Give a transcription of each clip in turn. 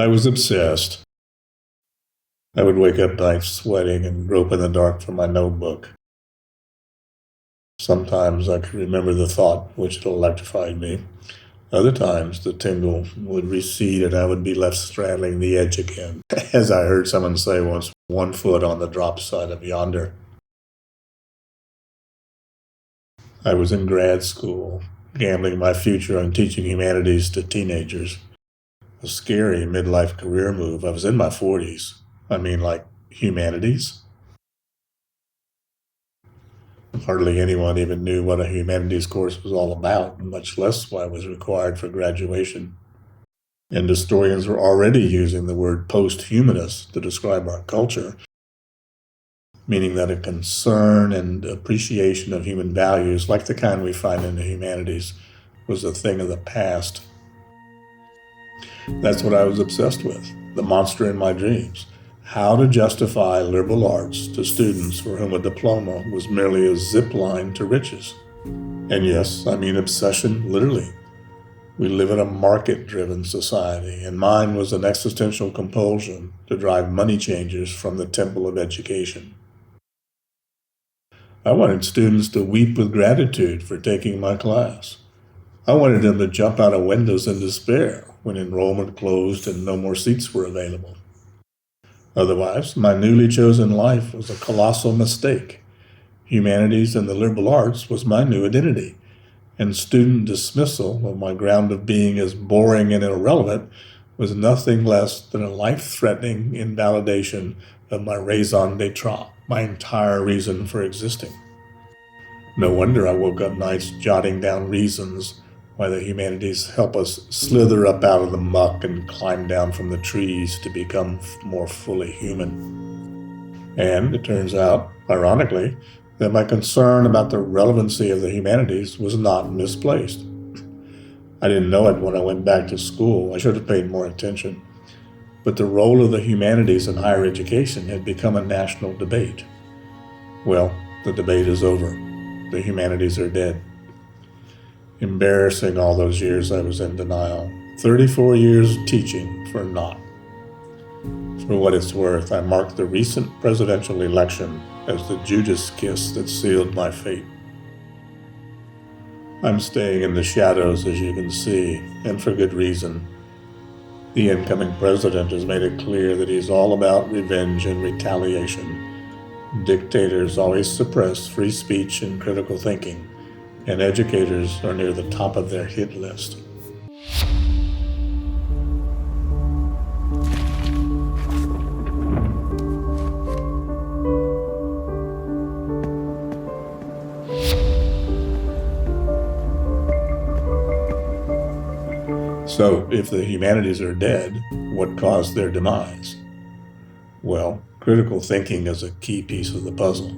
I was obsessed. I would wake up nights sweating and grope in the dark for my notebook. Sometimes I could remember the thought which had electrified me. Other times the tingle would recede and I would be left straddling the edge again, as I heard someone say once, 1 foot on the drop side of yonder. I was in grad school, gambling my future on teaching humanities to teenagers. A scary midlife career move. I was in my 40s. I mean, like, humanities? Hardly anyone even knew what a humanities course was all about, much less why it was required for graduation. And historians were already using the word post-humanist to describe our culture, meaning that a concern and appreciation of human values, like the kind we find in the humanities, was a thing of the past. That's what I was obsessed with, the monster in my dreams. How to justify liberal arts to students for whom a diploma was merely a zip line to riches. And yes, I mean obsession literally. We live in a market-driven society, and mine was an existential compulsion to drive money changers from the temple of education. I wanted students to weep with gratitude for taking my class. I wanted them to jump out of windows in despair when enrollment closed and no more seats were available. Otherwise, my newly chosen life was a colossal mistake. Humanities and the liberal arts was my new identity, and student dismissal of my ground of being as boring and irrelevant was nothing less than a life-threatening invalidation of my raison d'etre, my entire reason for existing. No wonder I woke up nights jotting down reasons why the humanities help us slither up out of the muck and climb down from the trees to become more fully human. And it turns out, ironically, that my concern about the relevancy of the humanities was not misplaced. I didn't know it when I went back to school. I should have paid more attention. But the role of the humanities in higher education had become a national debate. Well, the debate is over. The humanities are dead. Embarrassing all those years I was in denial. 34 years teaching for naught. For what it's worth, I marked the recent presidential election as the Judas kiss that sealed my fate. I'm staying in the shadows, as you can see, and for good reason. The incoming president has made it clear that he's all about revenge and retaliation. Dictators always suppress free speech and critical thinking, and educators are near the top of their hit list. So, if the humanities are dead, what caused their demise? Well, critical thinking is a key piece of the puzzle.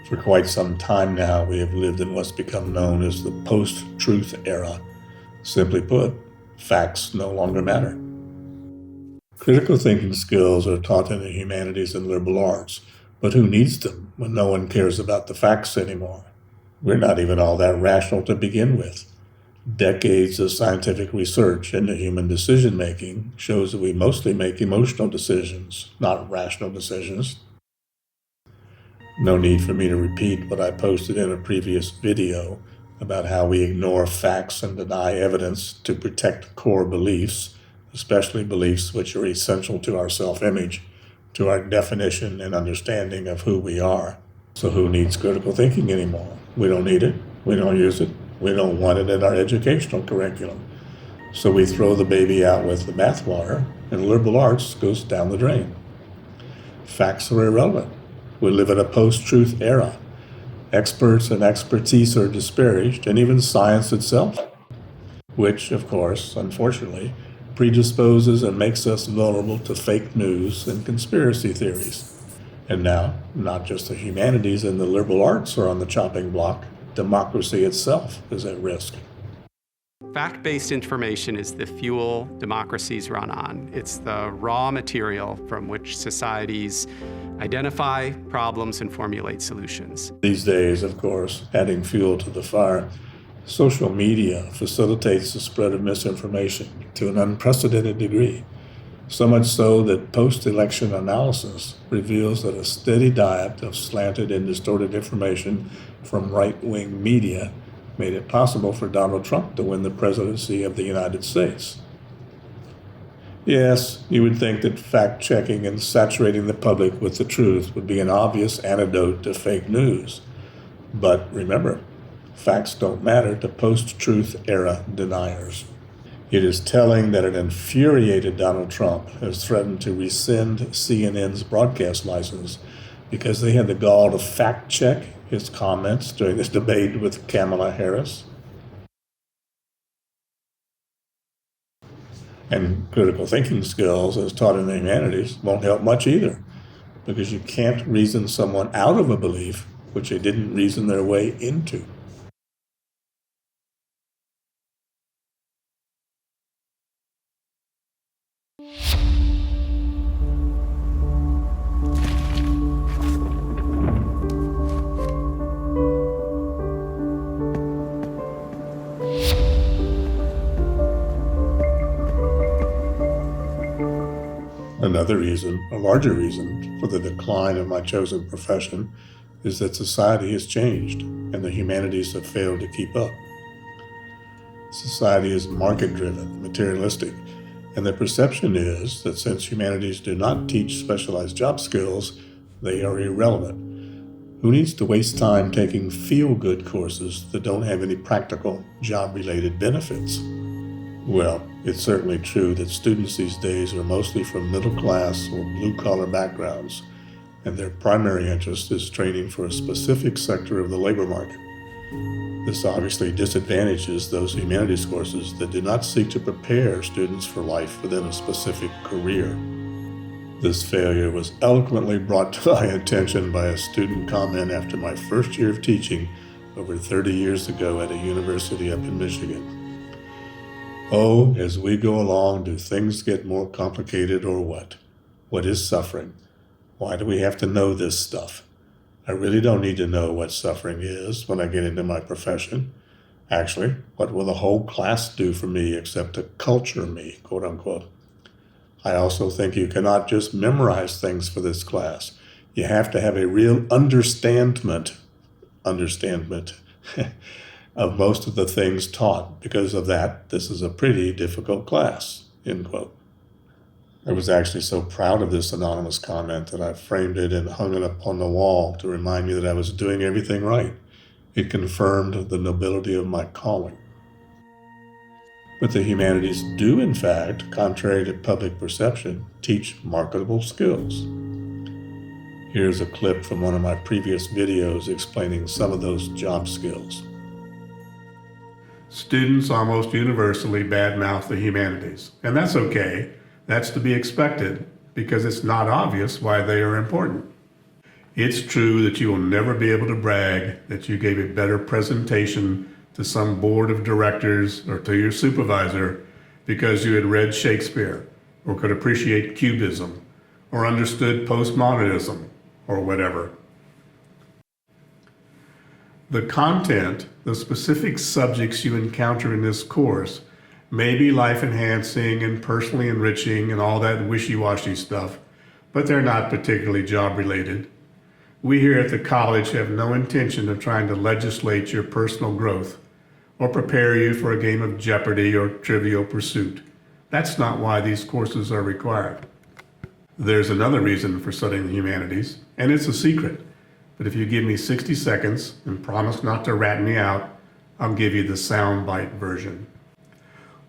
For quite some time now, we have lived in what's become known as the post-truth era. Simply put, facts no longer matter. Critical thinking skills are taught in the humanities and liberal arts, but who needs them when no one cares about the facts anymore? We're not even all that rational to begin with. Decades of scientific research into human decision-making shows that we mostly make emotional decisions, not rational decisions. No need for me to repeat what I posted in a previous video about how we ignore facts and deny evidence to protect core beliefs, especially beliefs which are essential to our self-image, to our definition and understanding of who we are. So who needs critical thinking anymore? We don't need it. We don't use it. We don't want it in our educational curriculum. So we throw the baby out with the bathwater, and liberal arts goes down the drain. Facts are irrelevant. We live in a post-truth era. Experts and expertise are disparaged, and even science itself, which, of course, unfortunately, predisposes and makes us vulnerable to fake news and conspiracy theories. And now, not just the humanities and the liberal arts are on the chopping block, democracy itself is at risk. Fact-based information is the fuel democracies run on. It's the raw material from which societies identify problems and formulate solutions. These days, of course, adding fuel to the fire, Social media facilitates the spread of misinformation to an unprecedented degree, so much so that post-election analysis reveals that a steady diet of slanted and distorted information from right-wing media made it possible for Donald Trump to win the presidency of the United States. Yes, you would think that fact-checking and saturating the public with the truth would be an obvious antidote to fake news. But remember, facts don't matter to post-truth era deniers. It is telling that an infuriated Donald Trump has threatened to rescind CNN's broadcast license because they had the gall to fact-check his comments during this debate with Kamala Harris. And critical thinking skills, as taught in the humanities, won't help much either, because you can't reason someone out of a belief which they didn't reason their way into. Another reason, a larger reason, for the decline of my chosen profession is that society has changed and the humanities have failed to keep up. Society is market-driven, materialistic, and the perception is that since humanities do not teach specialized job skills, they are irrelevant. Who needs to waste time taking feel-good courses that don't have any practical, job-related benefits? Well, it's certainly true that students these days are mostly from middle-class or blue-collar backgrounds, and their primary interest is training for a specific sector of the labor market. This obviously disadvantages those humanities courses that do not seek to prepare students for life within a specific career. This failure was eloquently brought to my attention by a student comment after my first year of teaching over 30 years ago at a university up in Michigan. Oh, as we go along, do things get more complicated or what? What is suffering? Why do we have to know this stuff? I really don't need to know what suffering is when I get into my profession. Actually, what will the whole class do for me except to culture me, quote unquote? I also think you cannot just memorize things for this class. You have to have a real understandment of most of the things taught. Because of that, this is a pretty difficult class, end quote. I was actually so proud of this anonymous comment that I framed it and hung it up on the wall to remind me that I was doing everything right. It confirmed the nobility of my calling. But the humanities do, in fact, contrary to public perception, teach marketable skills. Here's a clip from one of my previous videos explaining some of those job skills. Students almost universally badmouth the humanities, and that's okay. That's to be expected because it's not obvious why they are important. It's true that you will never be able to brag that you gave a better presentation to some board of directors or to your supervisor because you had read Shakespeare or could appreciate Cubism or understood postmodernism or whatever. The content, the specific subjects you encounter in this course may be life-enhancing and personally enriching and all that wishy-washy stuff, but they're not particularly job-related. We here at the college have no intention of trying to legislate your personal growth or prepare you for a game of Jeopardy or Trivial Pursuit. That's not why these courses are required. There's another reason for studying the humanities, and it's a secret. But if you give me 60 seconds and promise not to rat me out, I'll give you the soundbite version.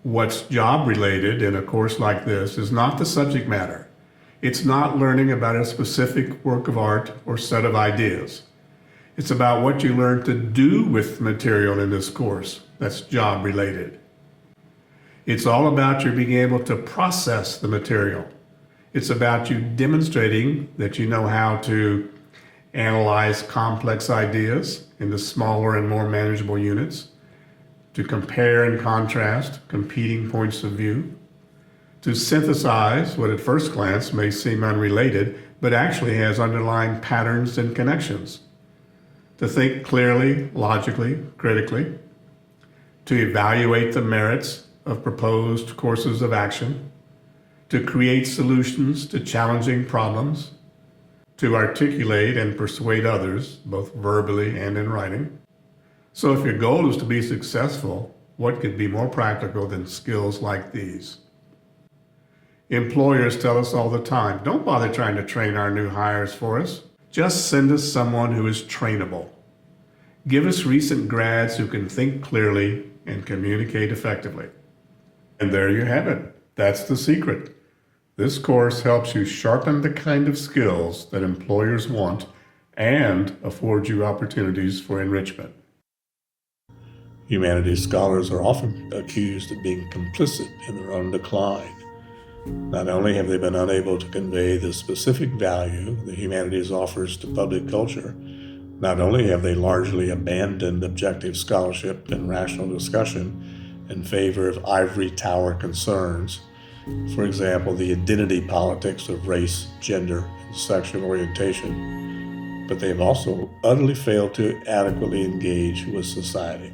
What's job-related in a course like this is not the subject matter. It's not learning about a specific work of art or set of ideas. It's about what you learn to do with material in this course that's job-related. It's all about you being able to process the material. It's about you demonstrating that you know how to analyze complex ideas into smaller and more manageable units, to compare and contrast competing points of view, to synthesize what at first glance may seem unrelated, but actually has underlying patterns and connections, to think clearly, logically, critically, to evaluate the merits of proposed courses of action, to create solutions to challenging problems, to articulate and persuade others, both verbally and in writing. So if your goal is to be successful, what could be more practical than skills like these? Employers tell us all the time, don't bother trying to train our new hires for us. Just send us someone who is trainable. Give us recent grads who can think clearly and communicate effectively. And there you have it. That's the secret. This course helps you sharpen the kind of skills that employers want and affords you opportunities for enrichment. Humanities scholars are often accused of being complicit in their own decline. Not only have they been unable to convey the specific value the humanities offers to public culture, not only have they largely abandoned objective scholarship and rational discussion in favor of ivory tower concerns, for example, the identity politics of race, gender, and sexual orientation, but they have also utterly failed to adequately engage with society.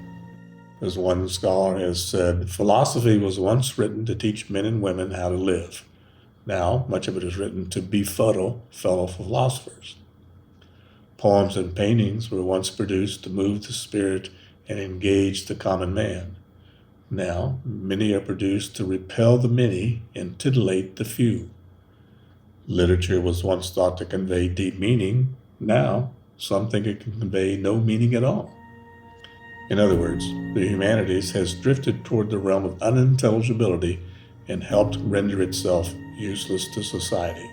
As one scholar has said, philosophy was once written to teach men and women how to live. Now, much of it is written to befuddle fellow philosophers. Poems and paintings were once produced to move the spirit and engage the common man. Now, many are produced to repel the many and titillate the few. Literature was once thought to convey deep meaning. Now, some think it can convey no meaning at all. In other words, the humanities has drifted toward the realm of unintelligibility and helped render itself useless to society.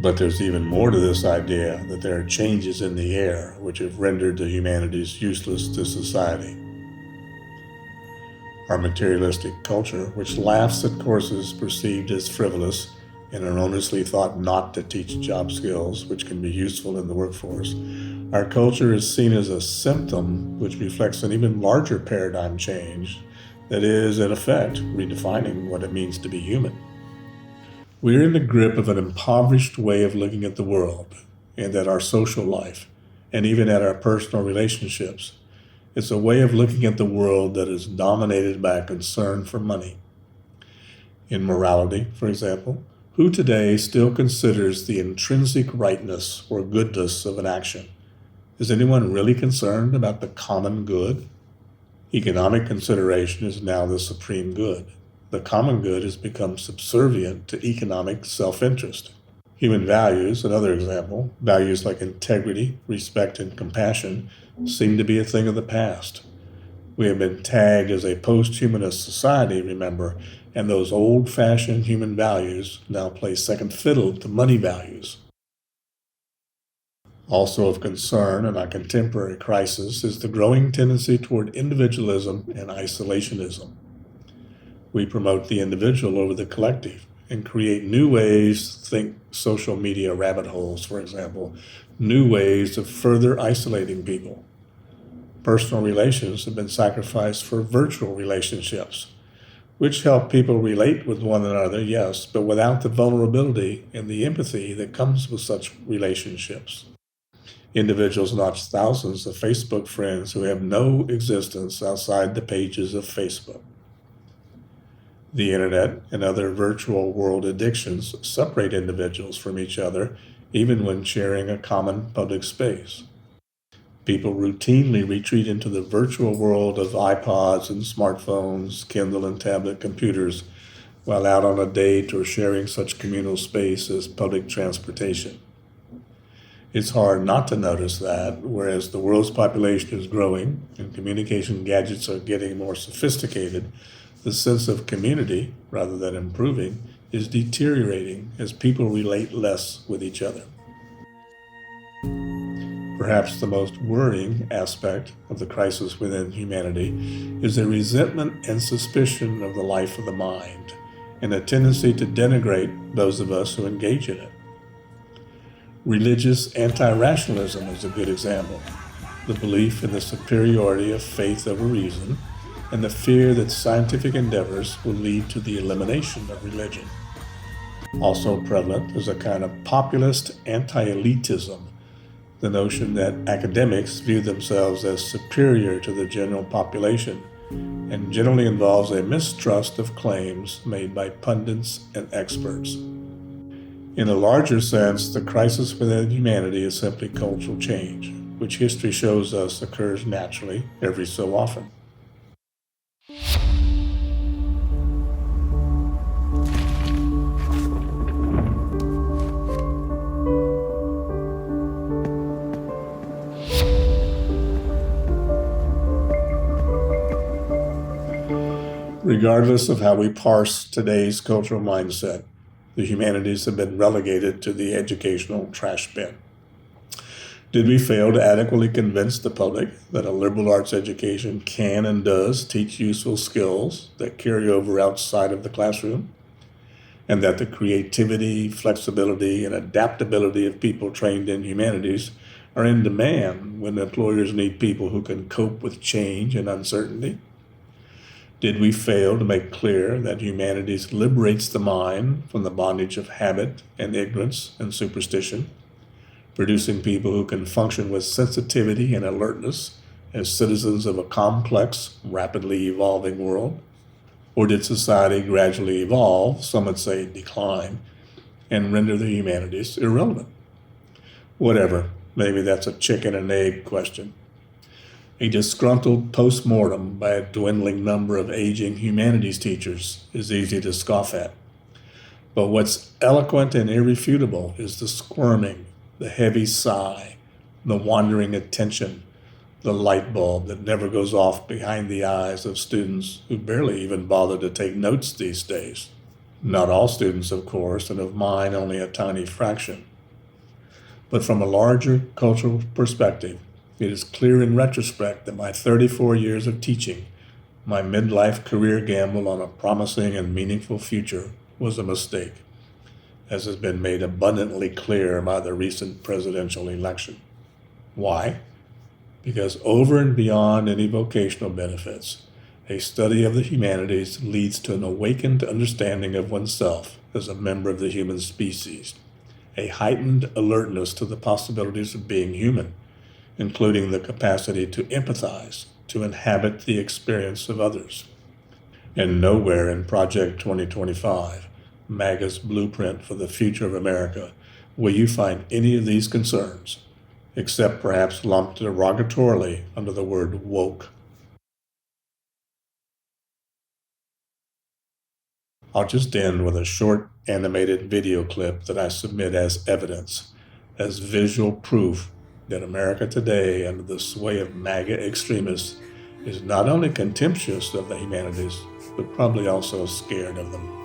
But there's even more to this idea that there are changes in the air which have rendered the humanities useless to society. Our materialistic culture, which laughs at courses perceived as frivolous and erroneously thought not to teach job skills which can be useful in the workforce, our culture is seen as a symptom which reflects an even larger paradigm change that is, in effect, redefining what it means to be human. We are in the grip of an impoverished way of looking at the world and at our social life, and even at our personal relationships. It's a way of looking at the world that is dominated by a concern for money. In morality, for example, who today still considers the intrinsic rightness or goodness of an action? Is anyone really concerned about the common good? Economic consideration is now the supreme good. The common good has become subservient to economic self-interest. Human values, another example, values like integrity, respect, and compassion, seem to be a thing of the past. We have been tagged as a post-humanist society, remember, and those old-fashioned human values now play second fiddle to money values. Also of concern in our contemporary crisis is the growing tendency toward individualism and isolationism. We promote the individual over the collective and create new ways, think social media rabbit holes, for example, new ways of further isolating people. Personal relations have been sacrificed for virtual relationships, which help people relate with one another, yes, but without the vulnerability and the empathy that comes with such relationships. Individuals notch thousands of Facebook friends who have no existence outside the pages of Facebook. The internet and other virtual world addictions separate individuals from each other, even when sharing a common public space. People routinely retreat into the virtual world of iPods and smartphones, Kindle and tablet computers, while out on a date or sharing such communal space as public transportation. It's hard not to notice that, whereas the world's population is growing and communication gadgets are getting more sophisticated, the sense of community, rather than improving, is deteriorating as people relate less with each other. Perhaps the most worrying aspect of the crisis within humanity is a resentment and suspicion of the life of the mind, and a tendency to denigrate those of us who engage in it. Religious anti-rationalism is a good example. The belief in the superiority of faith over reason, and the fear that scientific endeavors will lead to the elimination of religion. Also prevalent is a kind of populist anti-elitism, the notion that academics view themselves as superior to the general population, and generally involves a mistrust of claims made by pundits and experts. In a larger sense, the crisis within humanity is simply cultural change, which history shows us occurs naturally every so often. Regardless of how we parse today's cultural mindset, the humanities have been relegated to the educational trash bin. Did we fail to adequately convince the public that a liberal arts education can and does teach useful skills that carry over outside of the classroom? And that the creativity, flexibility, and adaptability of people trained in humanities are in demand when employers need people who can cope with change and uncertainty? Did we fail to make clear that humanities liberates the mind from the bondage of habit and ignorance and superstition, producing people who can function with sensitivity and alertness as citizens of a complex, rapidly evolving world? Or did society gradually evolve, some would say decline, and render the humanities irrelevant? Whatever, maybe that's a chicken and egg question. A disgruntled post-mortem by a dwindling number of aging humanities teachers is easy to scoff at. But what's eloquent and irrefutable is the squirming, the heavy sigh, the wandering attention, the light bulb that never goes off behind the eyes of students who barely even bother to take notes these days. Not all students, of course, and of mine only a tiny fraction. But from a larger cultural perspective, it is clear in retrospect that my 34 years of teaching, my midlife career gamble on a promising and meaningful future, was a mistake, as has been made abundantly clear by the recent presidential election. Why? Because over and beyond any vocational benefits, a study of the humanities leads to an awakened understanding of oneself as a member of the human species, a heightened alertness to the possibilities of being human, including the capacity to empathize, to inhabit the experience of others. And nowhere in Project 2025, MAGA's blueprint for the future of America, will you find any of these concerns, except perhaps lumped derogatorily under the word woke. I'll just end with a short animated video clip that I submit as evidence, as visual proof that America today, under the sway of MAGA extremists, is not only contemptuous of the humanities, but probably also scared of them.